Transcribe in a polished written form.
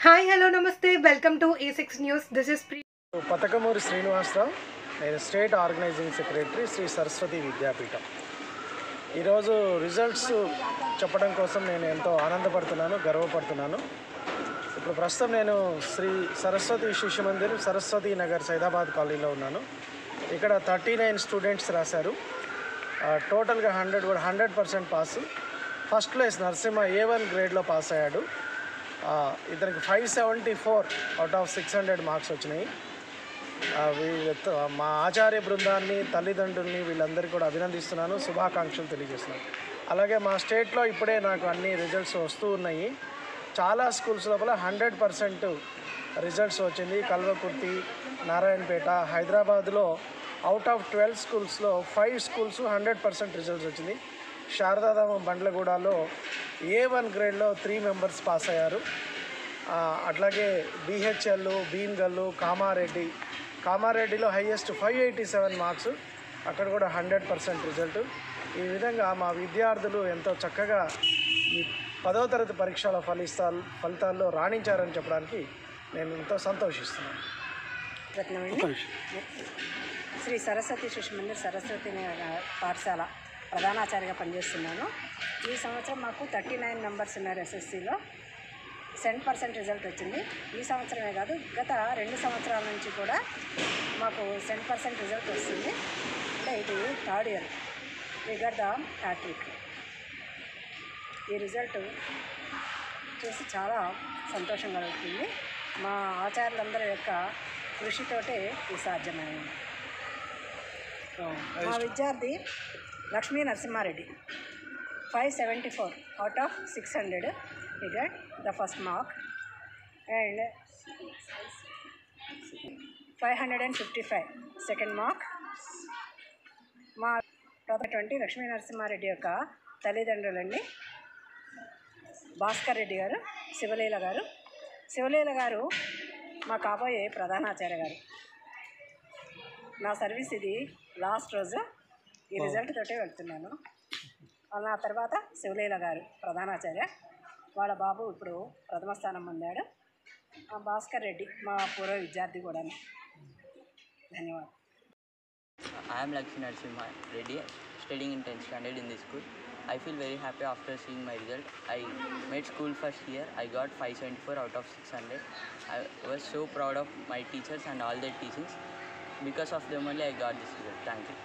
Hi hello నమస్తే welcome to A6 news. This is ప్రీ. పతకమూరి శ్రీనివాసరావు, నేను state organizing secretary Sri Saraswati Vidyapeetham. ఈరోజు రిజల్ట్స్ చెప్పడం కోసం నేను ఎంతో ఆనందపడుతున్నాను, గర్వపడుతున్నాను. ఇప్పుడు ప్రస్తుతం నేను శ్రీ సరస్వతి శిశు మందిర్ సరస్వతి నగర్ సైదాబాద్ కాలనీలో ఉన్నాను. ఇక్కడ 39 స్టూడెంట్స్ రాశారు. టోటల్గా 100% pass. First place Narasimha A1 గ్రేడ్లో పాస్ అయ్యాడు. ఇతనికి 574 అవుట్ ఆఫ్ 600 మార్క్స్ వచ్చినాయి. మా ఆచార్య బృందాన్ని, తల్లిదండ్రుల్ని వీళ్ళందరికీ కూడా అభినందిస్తున్నాను, శుభాకాంక్షలు తెలియజేస్తున్నాను. అలాగే మా స్టేట్లో ఇప్పుడే నాకు అన్ని రిజల్ట్స్ వస్తూ ఉన్నాయి. చాలా స్కూల్స్ లోపల 100% రిజల్ట్స్ వచ్చింది. కల్వకుర్తి, నారాయణపేట, హైదరాబాద్లో అవుట్ ఆఫ్ 12 స్కూల్స్లో 5 స్కూల్స్ 100% రిజల్ట్స్ వచ్చింది. శారదాధామం బండ్లగూడలో A1 గ్రేడ్లో 3 మెంబర్స్ పాస్ అయ్యారు. అట్లాగే BHL, భీమ్గల్లు, కామారెడ్డిలో హైయెస్ట్ 587 మార్క్స్, అక్కడ కూడా 100% రిజల్ట్. ఈ విధంగా మా విద్యార్థులు ఎంతో చక్కగా ఈ 10వ తరగతి పరీక్షల ఫలితాల్లో రాణించారని చెప్పడానికి నేను ఎంతో సంతోషిస్తున్నాను. శ్రీ సరస్వతి శిశు మందిర్ సరస్వతి పాఠశాల ప్రధానాచార్యగా పనిచేస్తున్నాను. ఈ సంవత్సరం మాకు 39 మెంబర్స్ ఉన్నారు. SSCలో 100% రిజల్ట్ వచ్చింది. ఈ సంవత్సరమే కాదు, గత 2 సంవత్సరాల నుంచి కూడా మాకు 100% రిజల్ట్ వస్తుంది. అంటే ఇది 3rd year we got the hat-trick. ఈ రిజల్ట్ చూసి చాలా సంతోషం కలుగుతుంది. మా ఆచార్యులందరి యొక్క కృషితోటే ఇది సాధ్యమైంది. మా విద్యార్థి Lakshmi Narasimha Reddy 574 out of 600 he got the first mark and 555 second mark. మా 20 లక్ష్మీ నరసింహారెడ్డి యొక్క తల్లిదండ్రులండి భాస్కర్ రెడ్డి గారు, శివలీల గారు మా కాబోయే ప్రధానాచార్య గారు. నా సర్వీస్ ఇది లాస్ట్ రోజు. ఈ రిజల్ట్ తోటే వెళ్తున్నాను. నా తర్వాత శివలీల గారు ప్రధానాచార్య, వాళ్ళ బాబు ఇప్పుడు ప్రథమ స్థానం పొందాడు. భాస్కర్ రెడ్డి మా పూర్వ విద్యార్థి కూడా. ధన్యవాదాలు. I am Lakshmi Narasimha Reddy, studying in 10th standard in this school. I feel very happy after seeing my result. I made school first year. I got 574 out of 600. I was so proud of my teachers and all their teachings. Because of them only I got this result. Thank you.